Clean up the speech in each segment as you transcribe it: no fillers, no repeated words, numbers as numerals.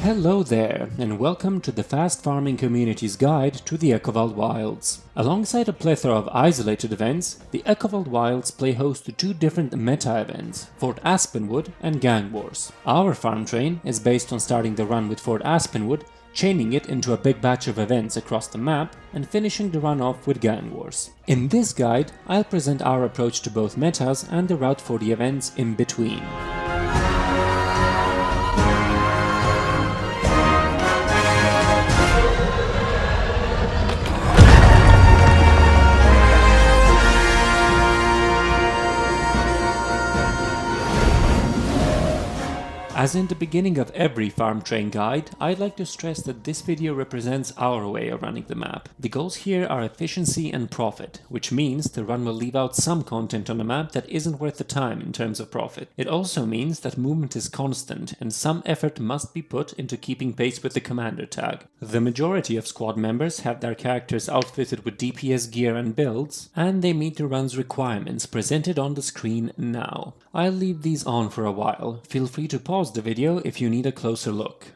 Hello there, and welcome to the Fast Farming Community's guide to the Echovald Wilds. Alongside a plethora of isolated events, the Echovald Wilds play host to two different meta events, Fort Aspenwood and Gang Wars. Our Farmtrain is based on starting the run with Fort Aspenwood, chaining it into a big batch of events across the map, and finishing the run off with Gang Wars. In this guide, I'll present our approach to both metas and the route for the events in between. As in the beginning of every Farmtrain guide, I'd like to stress that this video represents our way of running the map. The goals here are efficiency and profit, which means the run will leave out some content on the map that isn't worth the time in terms of profit. It also means that movement is constant and some effort must be put into keeping pace with the commander tag. The majority of squad members have their characters outfitted with DPS gear and builds, and they meet the run's requirements presented on the screen now. I'll leave these on for a while. Feel free to pause the video if you need a closer look.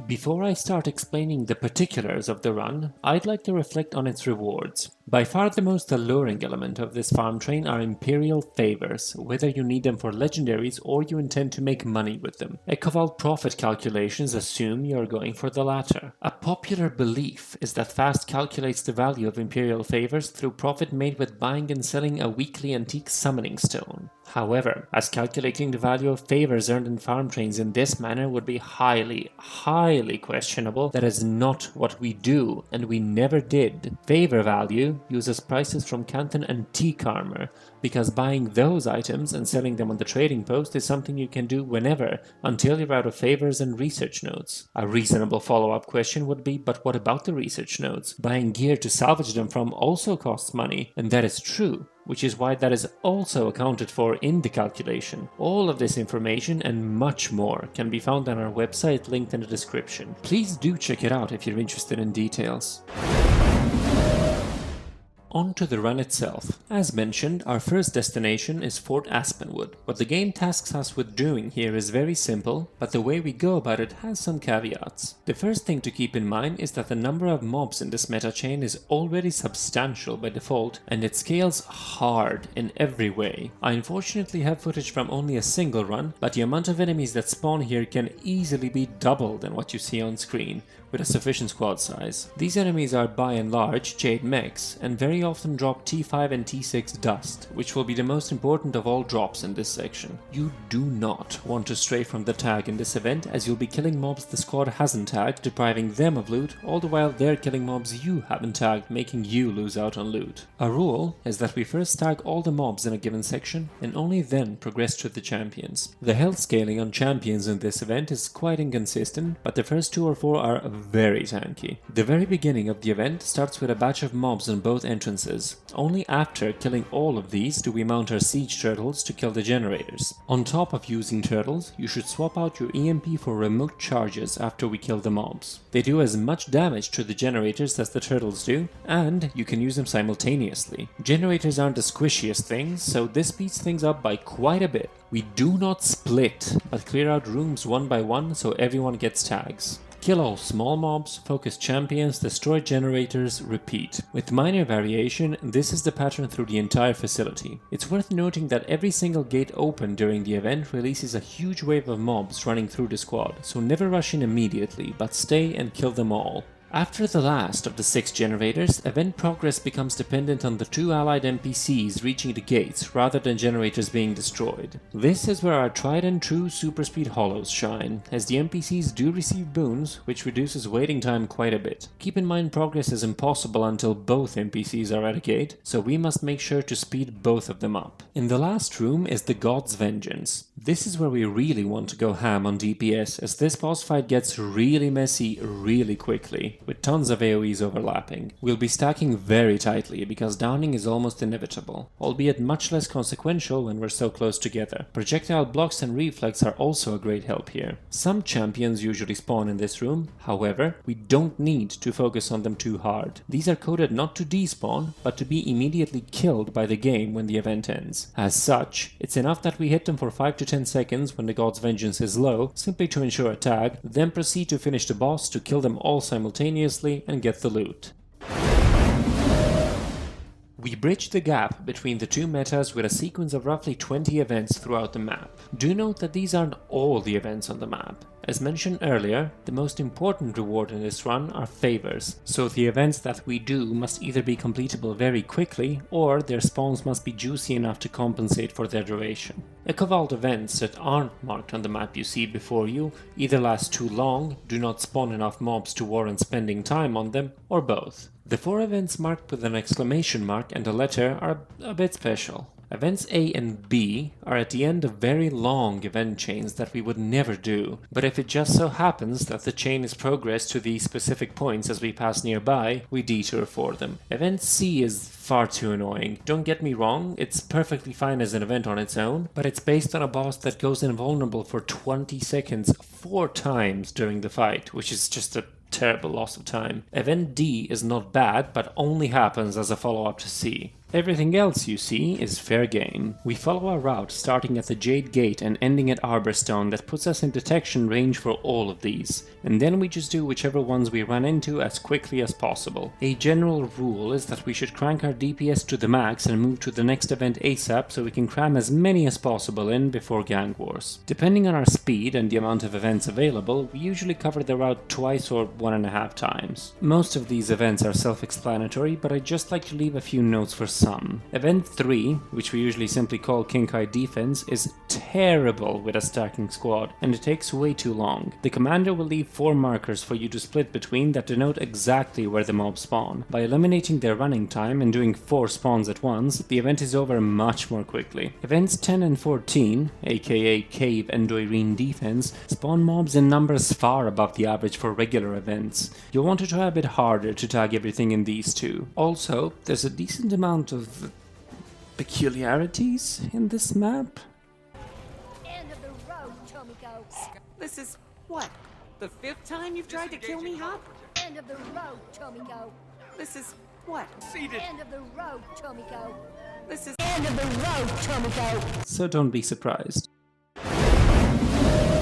Before I start explaining the particulars of the run, I'd like to reflect on its rewards. By far the most alluring element of this Farmtrain are Imperial Favors, whether you need them for legendaries or you intend to make money with them. Echovald profit calculations assume you are going for the latter. A popular belief is that Fast calculates the value of Imperial Favors through profit made with buying and selling a weekly antique summoning stone. However, as calculating the value of favors earned in Farmtrains in this manner would be highly questionable, that is not what we do, and we never did. Favor value uses prices from Canton antique armor, because buying those items and selling them on the trading post is something you can do whenever, until you're out of favors and research nodes. A reasonable follow-up question would be, but what about the research nodes? Buying gear to salvage them from also costs money, and that is true, which is why that is also accounted for in the calculation. All of this information and much more can be found on our website linked in the description. Please do check it out if you're interested in details. On to the run itself. As mentioned, our first destination is Fort Aspenwood. What the game tasks us with doing here is very simple, but the way we go about it has some caveats. The first thing to keep in mind is that the number of mobs in this meta chain is already substantial by default, and it scales hard in every way. I unfortunately have footage from only a single run, but the amount of enemies that spawn here can easily be double than what you see on screen, with a sufficient squad size. These enemies are by and large Jade mechs, and very often drop T5 and T6 dust, which will be the most important of all drops in this section. You do not want to stray from the tag in this event, as you'll be killing mobs the squad hasn't tagged, depriving them of loot, all the while they're killing mobs you haven't tagged, making you lose out on loot. A rule is that we first tag all the mobs in a given section, and only then progress to the champions. The health scaling on champions in this event is quite inconsistent, but the first 2 or 4 are very tanky. The very beginning of the event starts with a batch of mobs on both entrances. Only after killing all of these do we mount our siege turtles to kill the generators. On top of using turtles, you should swap out your EMP for remote charges after we kill the mobs. They do as much damage to the generators as the turtles do, and you can use them simultaneously. Generators aren't the squishiest things, so this speeds things up by quite a bit. We do not split, but clear out rooms one by one so everyone gets tags. Kill all small mobs, focus champions, destroy generators, repeat. With minor variation, this is the pattern through the entire facility. It's worth noting that every single gate open during the event releases a huge wave of mobs running through the squad, so never rush in immediately, but stay and kill them all. After the last of the 6 generators, event progress becomes dependent on the 2 allied NPCs reaching the gates rather than generators being destroyed. This is where our tried and true super speed hollows shine, as the NPCs do receive boons, which reduces waiting time quite a bit. Keep in mind progress is impossible until both NPCs are at a gate, so we must make sure to speed both of them up. In the last room is the God's Vengeance. This is where we really want to go ham on DPS, as this boss fight gets really messy really quickly. with tons of AoEs overlapping. We'll be stacking very tightly because downing is almost inevitable, albeit much less consequential when we're so close together. Projectile blocks and reflex are also a great help here. Some champions usually spawn in this room, however, we don't need to focus on them too hard. These are coded not to despawn, but to be immediately killed by the game when the event ends. As such, it's enough that we hit them for 5 to 10 seconds when the God's Vengeance is low, simply to ensure a tag, then proceed to finish the boss to kill them all simultaneously and get the loot. We bridge the gap between the two metas with a sequence of roughly 20 events throughout the map. Do note that these aren't all the events on the map. As mentioned earlier, the most important reward in this run are favors, so the events that we do must either be completable very quickly, or their spawns must be juicy enough to compensate for their duration. Echovald events that aren't marked on the map you see before you either last too long, do not spawn enough mobs to warrant spending time on them, or both. The 4 events marked with an exclamation mark and a letter are a bit special. Events A and B are at the end of very long event chains that we would never do, but if it just so happens that the chain is progressed to these specific points as we pass nearby, we detour for them. Event C is far too annoying. Don't get me wrong, it's perfectly fine as an event on its own, but it's based on a boss that goes invulnerable for 20 seconds 4 times during the fight, which is just a terrible loss of time. Event D is not bad, but only happens as a follow-up to C. Everything else you see is fair game. We follow a route starting at the Jade Gate and ending at Arborstone that puts us in detection range for all of these, and then we just do whichever ones we run into as quickly as possible. A general rule is that we should crank our DPS to the max and move to the next event ASAP so we can cram as many as possible in before gang wars. Depending on our speed and the amount of events available, we usually cover the route twice or 1.5 times. Most of these events are self-explanatory, but I'd just like to leave a few notes for some. Event 3, which we usually simply call Kinkai Defense, is terrible with a stacking squad, and it takes way too long. The commander will leave 4 markers for you to split between that denote exactly where the mobs spawn. By eliminating their running time and doing 4 spawns at once, the event is over much more quickly. Events 10 and 14, aka Cave and Doirine Defense, spawn mobs in numbers far above the average for regular events. You'll want to try a bit harder to tag everything in these two. Also, there's a decent amount of peculiarities in this map. End of the road, Tomiko. This is what? The 5th time you've tried to kill me, Hop? End of the road, Tomiko. This is what? End of the road, Tomiko. This is End of the road, Tomiko. So don't be surprised.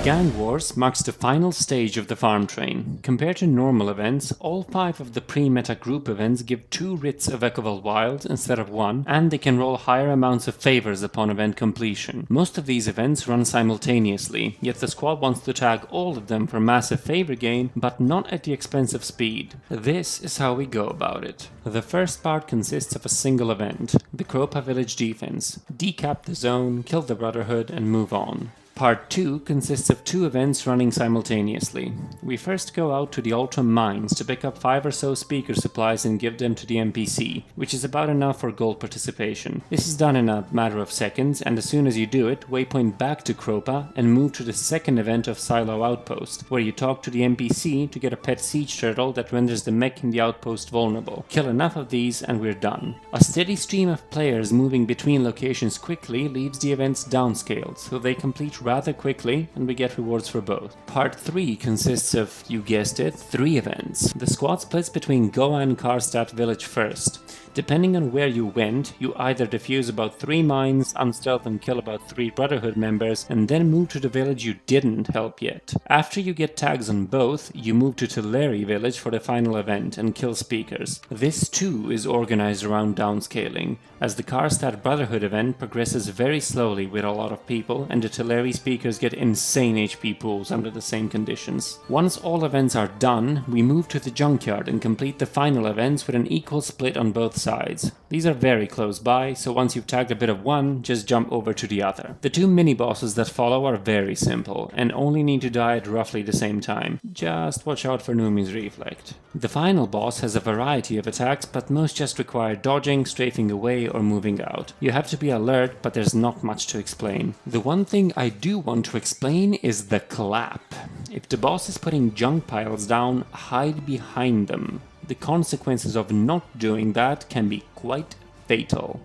Gang Wars marks the final stage of the Farmtrain. Compared to normal events, all 5 of the pre-meta group events give 2 writs of Echovald Wild instead of 1, and they can roll higher amounts of favors upon event completion. Most of these events run simultaneously, yet the squad wants to tag all of them for massive favor gain, but not at the expense of speed. This is how we go about it. The first part consists of a single event, the Kropa Village Defense. Decap the zone, kill the Brotherhood, and move on. Part 2 consists of 2 events running simultaneously. We first go out to the Ultra Mines to pick up 5 or so speaker supplies and give them to the NPC, which is about enough for gold participation. This is done in a matter of seconds, and as soon as you do it, waypoint back to Kropa and move to the second event of Silo Outpost, where you talk to the NPC to get a pet siege turtle that renders the mech in the outpost vulnerable. Kill enough of these and we're done. A steady stream of players moving between locations quickly leaves the events downscaled, so they complete rather quickly, and we get rewards for both. Part 3 consists of, you guessed it, 3 events. The squad splits between Goa and Karstadt village first. Depending on where you went, you either defuse about 3 mines, unstealth and kill about 3 Brotherhood members, and then move to the village you didn't help yet. After you get tags on both, you move to Tulare village for the final event and kill speakers. This too is organized around downscaling, as the Karstadt Brotherhood event progresses very slowly with a lot of people, and the Tulare speakers get insane HP pools under the same conditions. Once all events are done, we move to the junkyard and complete the final events with an equal split on both sides. These are very close by, so once you've tagged a bit of one, just jump over to the other. The 2 mini-bosses that follow are very simple, and only need to die at roughly the same time. Just watch out for Numi's Reflect. The final boss has a variety of attacks, but most just require dodging, strafing away, or moving out. You have to be alert, but there's not much to explain. The one thing I do want to explain is the clap. If the boss is putting junk piles down, hide behind them. The consequences of not doing that can be quite fatal.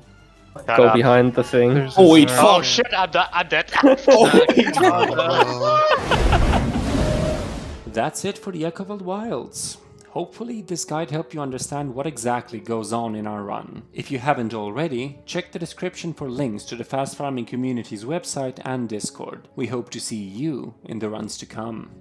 Go behind the thing. Oh wait, fuck! Oh shit, I'm dead. That's it for the Echovald Wilds. Hopefully this guide helped you understand what exactly goes on in our run. If you haven't already, check the description for links to the Fast Farming Community's website and Discord. We hope to see you in the runs to come.